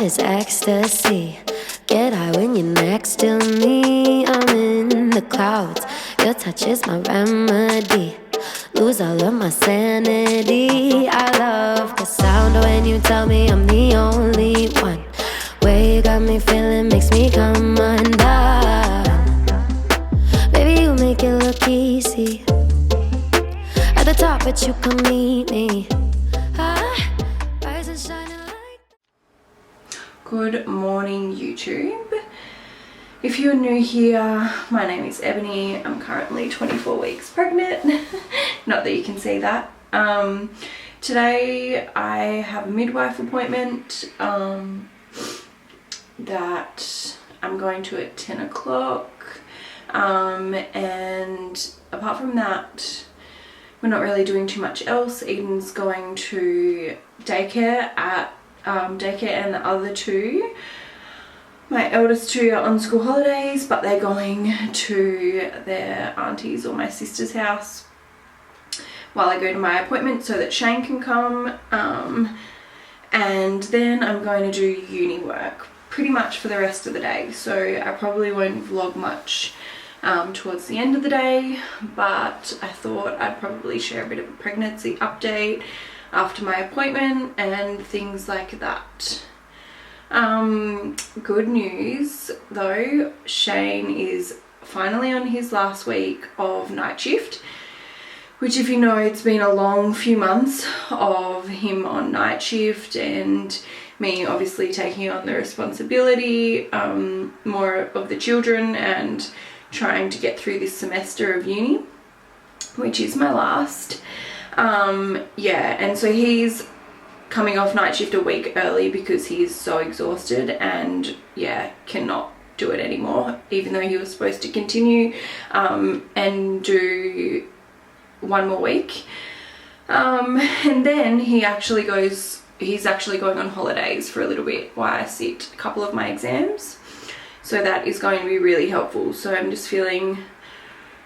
love is ecstasy. Get high when you're next to me. I'm in the clouds. Your touch is my remedy. Lose all of my sanity. I love the sound when you tell me I'm the only one. Way you got me feeling makes me come undone. Baby, you make it look easy. At the top, but you come meet me. Rise and shine like. Good morning, YouTube. If you're new here, my name is Ebony. I'm currently 24 weeks pregnant. Not that you can see that. Today I have a midwife appointment that I'm going to at 10 o'clock. And apart from that, we're not really doing too much else. Eden's going to daycare and the other two. My eldest two are on school holidays, but they're going to their auntie's or my sister's house while I go to my appointment so that Shane can come. And then I'm going to do uni work pretty much for the rest of the day. So I probably won't vlog much towards the end of the day, but I thought I'd probably share a bit of a pregnancy update after my appointment and things like that. Good news though, Shane is finally on his last week of night shift, which, if you know, it's been a long few months of him on night shift and me obviously taking on the responsibility more of the children and trying to get through this semester of uni, which is my last. And so he's coming off night shift a week early because he's so exhausted and cannot do it anymore, even though he was supposed to continue and do one more week. And then he's actually going on holidays for a little bit while I sit a couple of my exams. So that is going to be really helpful. So I'm just feeling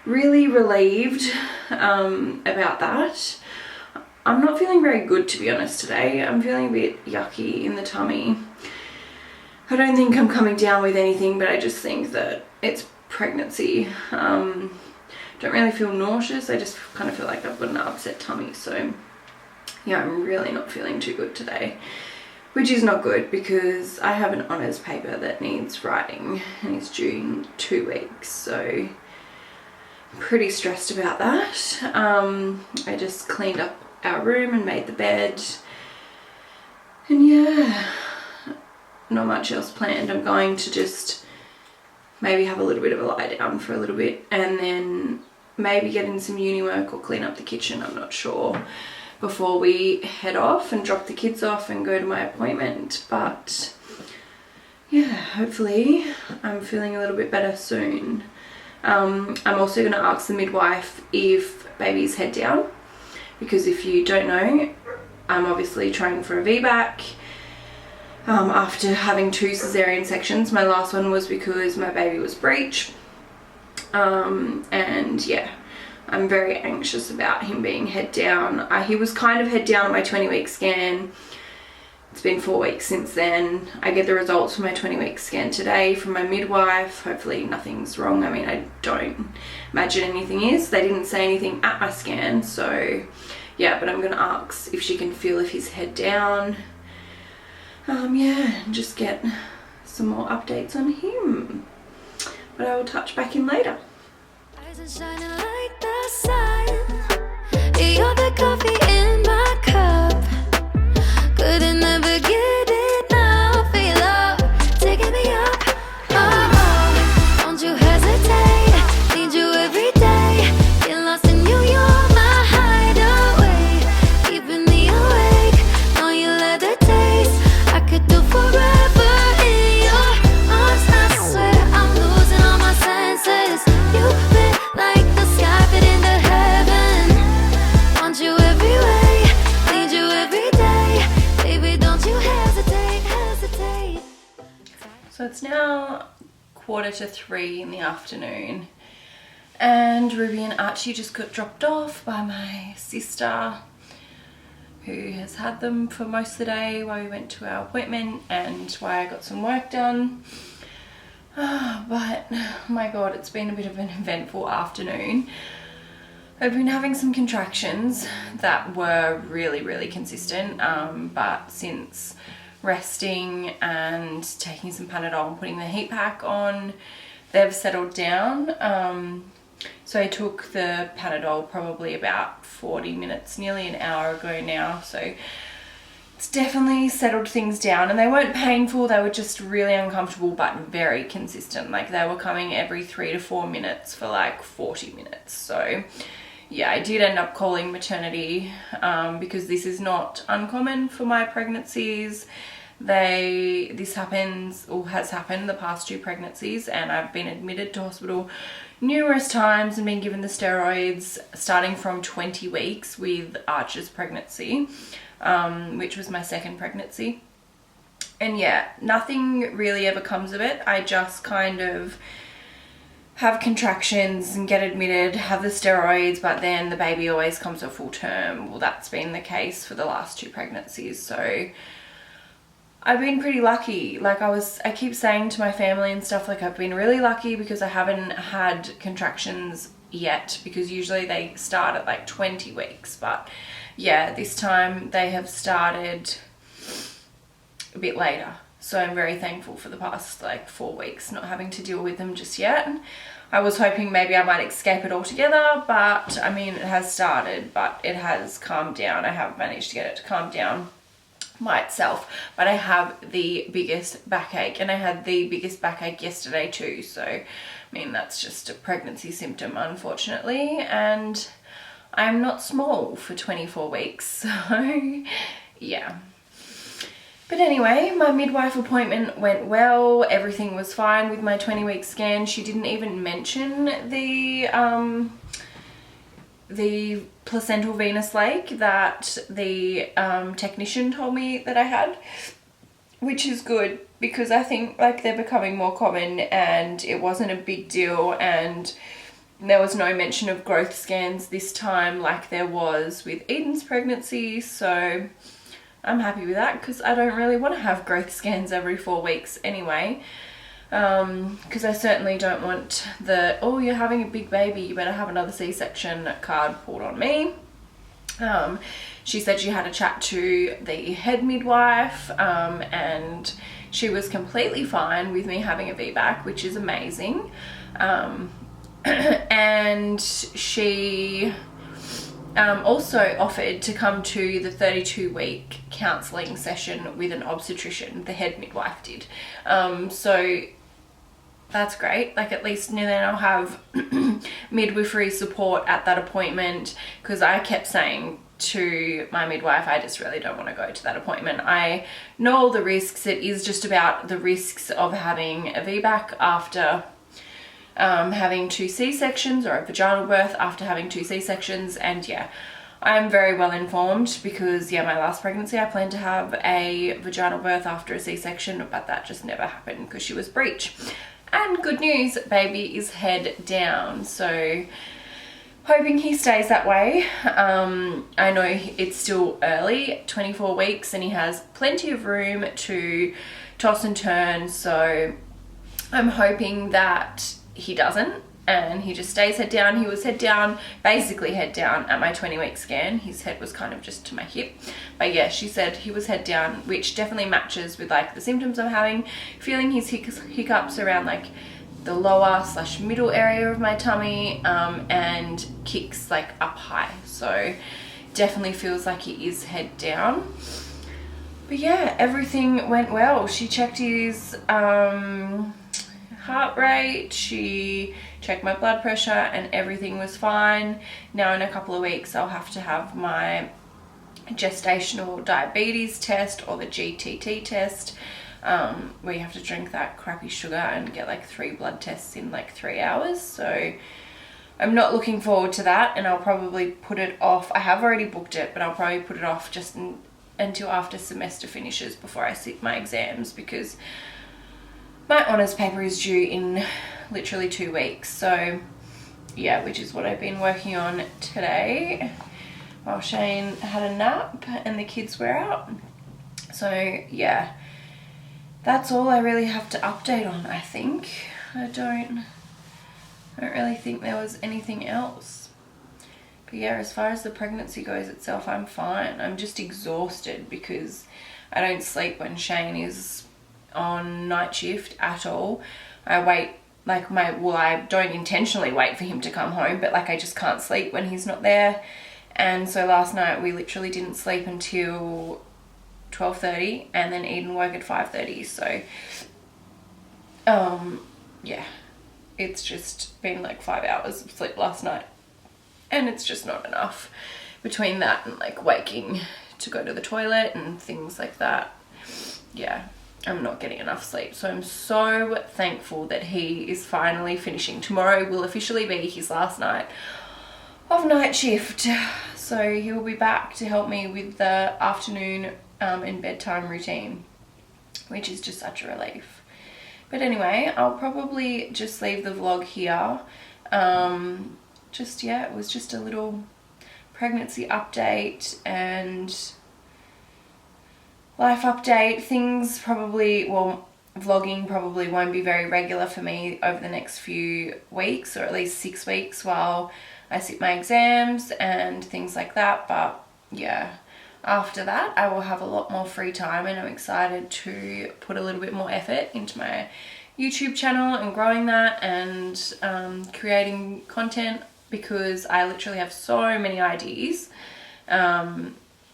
really relieved about that. I'm not feeling very good, to be honest, today. I'm feeling a bit yucky in the tummy. I don't think I'm coming down with anything, but I just think that it's pregnancy. Don't really feel nauseous. I just kind of feel like I've got an upset tummy. So yeah, I'm really not feeling too good today, which is not good because I have an honours paper that needs writing and it's due in 2 weeks. So I'm pretty stressed about that. I just cleaned up our room and made the bed, and yeah, not much else planned. I'm going to just maybe have a little bit of a lie down for a little bit and then maybe get in some uni work or clean up the kitchen, I'm not sure, before we head off and drop the kids off and go to my appointment. But yeah, hopefully I'm feeling a little bit better soon. I'm also going to ask the midwife if baby's head down, because if you don't know, I'm obviously trying for a VBAC after having 2 cesarean sections. My last one was because my baby was breech, and yeah, I'm very anxious about him being head down. He was kind of head down on my 20-week scan. It's been 4 weeks since then. I get the results from my 20-week scan today from my midwife. Hopefully nothing's wrong. I mean, I don't imagine anything is. They didn't say anything at my scan, so yeah, but I'm gonna ask if she can feel if he's head down. And just get some more updates on him. But I will touch back in later. Eyes are shining like the sun. You're the coffee in my cup. Couldn't never get enough of your love, taking me up. Oh, don't you hesitate. Need you every day. Get lost in you, you're my hideaway. Keeping me awake. Know you love the taste. I could do forever in your arms. I swear I'm losing all my senses. You fit like the sky fit into heaven. Want you every way, need you every day. Baby, don't you hesitate. So it's now 2:45 in the afternoon, and Ruby and Archie just got dropped off by my sister, who has had them for most of the day while we went to our appointment and why I got some work done. But my god, it's been a bit of an eventful afternoon. I've been having some contractions that were really consistent, but since resting and taking some Panadol and putting the heat pack on, they've settled down. So I took the Panadol probably about 40 minutes, nearly an hour ago now, so it's definitely settled things down, and they weren't painful, they were just really uncomfortable but very consistent. Like they were coming every 3 to 4 minutes for like 40 minutes. So yeah, I did end up calling maternity because this is not uncommon for my pregnancies. This happens or has happened the past 2 pregnancies, and I've been admitted to hospital numerous times and been given the steroids starting from 20 weeks with Archer's pregnancy, which was my 2nd pregnancy. And yeah, nothing really ever comes of it. I just kind of have contractions and get admitted, have the steroids, but then the baby always comes to full term. Well, that's been the case for the last 2 pregnancies. So I've been pretty lucky. Like I keep saying to my family and stuff, like I've been really lucky because I haven't had contractions yet, because usually they start at like 20 weeks. But yeah, this time they have started a bit later. So I'm very thankful for the past like 4 weeks not having to deal with them just yet. I was hoping maybe I might escape it altogether, but I mean, it has started, but it has calmed down. I have managed to get it to calm down by itself, but I have the biggest backache, and I had the biggest backache yesterday too. So I mean, that's just a pregnancy symptom, unfortunately, and I'm not small for 24 weeks, so yeah. But anyway, my midwife appointment went well. Everything was fine with my 20-week scan. She didn't even mention the placental venous lake that the technician told me that I had, which is good because I think like they're becoming more common, and it wasn't a big deal, and there was no mention of growth scans this time like there was with Eden's pregnancy. So I'm happy with that because I don't really want to have growth scans every 4 weeks anyway. Because I certainly don't want the, oh, you're having a big baby, you better have another C-section card pulled on me. She said she had a chat to the head midwife, and she was completely fine with me having a VBAC, which is amazing. And she also offered to come to the 32-week counselling session with an obstetrician. The head midwife did. So that's great. Like at least then I'll have midwifery support at that appointment, because I kept saying to my midwife, I just really don't want to go to that appointment. I know all the risks. It is just about the risks of having a VBAC after having 2 C-sections, or a vaginal birth after having 2 C-sections. And yeah, I'm very well informed because yeah, my last pregnancy I planned to have a vaginal birth after a C-section, but that just never happened because she was breech. And good news, baby is head down, so hoping he stays that way. I know it's still early, 24 weeks, and he has plenty of room to toss and turn, so I'm hoping that he doesn't, and he just stays head down. He was head down, basically head down at my 20-week scan. His head was kind of just to my hip, but yeah, she said he was head down, which definitely matches with like the symptoms I'm having. Feeling his hiccups around like the lower/middle area of my tummy, and kicks like up high, so definitely feels like he is head down. But yeah, everything went well. She checked his heart rate, she checked my blood pressure, and everything was fine. Now in a couple of weeks I'll have to have my gestational diabetes test, or the GTT test, where you have to drink that crappy sugar and get like 3 blood tests in like 3 hours. So I'm not looking forward to that, and I'll probably put it off. I have already booked it, but I'll probably put it off just until after semester finishes before I sit my exams, because my honours paper is due in literally 2 weeks. So yeah, which is what I've been working on today. while Shane had a nap and the kids were out. So yeah, that's all I really have to update on, I think. I don't really think there was anything else. But yeah, as far as the pregnancy goes itself, I'm fine. I'm just exhausted because I don't sleep when Shane is on night shift at all. I wait, like I don't intentionally wait for him to come home, but like I just can't sleep when he's not there. And so last night we literally didn't sleep until 12:30, and then Eden woke at 5:30. So yeah, it's just been like 5 hours of sleep last night, and it's just not enough between that and like waking to go to the toilet and things like that. Yeah, I'm not getting enough sleep. So I'm so thankful that he is finally finishing. Tomorrow will officially be his last night of night shift, so he will be back to help me with the afternoon and bedtime routine, which is just such a relief. But anyway, I'll probably just leave the vlog here. Yeah, it was just a little pregnancy update and life update. Things probably, well, vlogging probably won't be very regular for me over the next few weeks, or at least 6 weeks while I sit my exams and things like that. But yeah, after that I will have a lot more free time, and I'm excited to put a little bit more effort into my YouTube channel and growing that and creating content, because I literally have so many ideas. I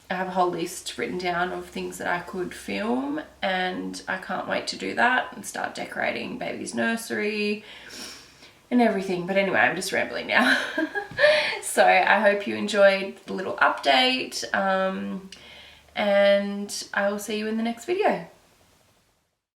have a whole list written down of things that I could film, and I can't wait to do that and start decorating baby's nursery and everything. But anyway, I'm just rambling now. So I hope you enjoyed the little update, and I will see you in the next video.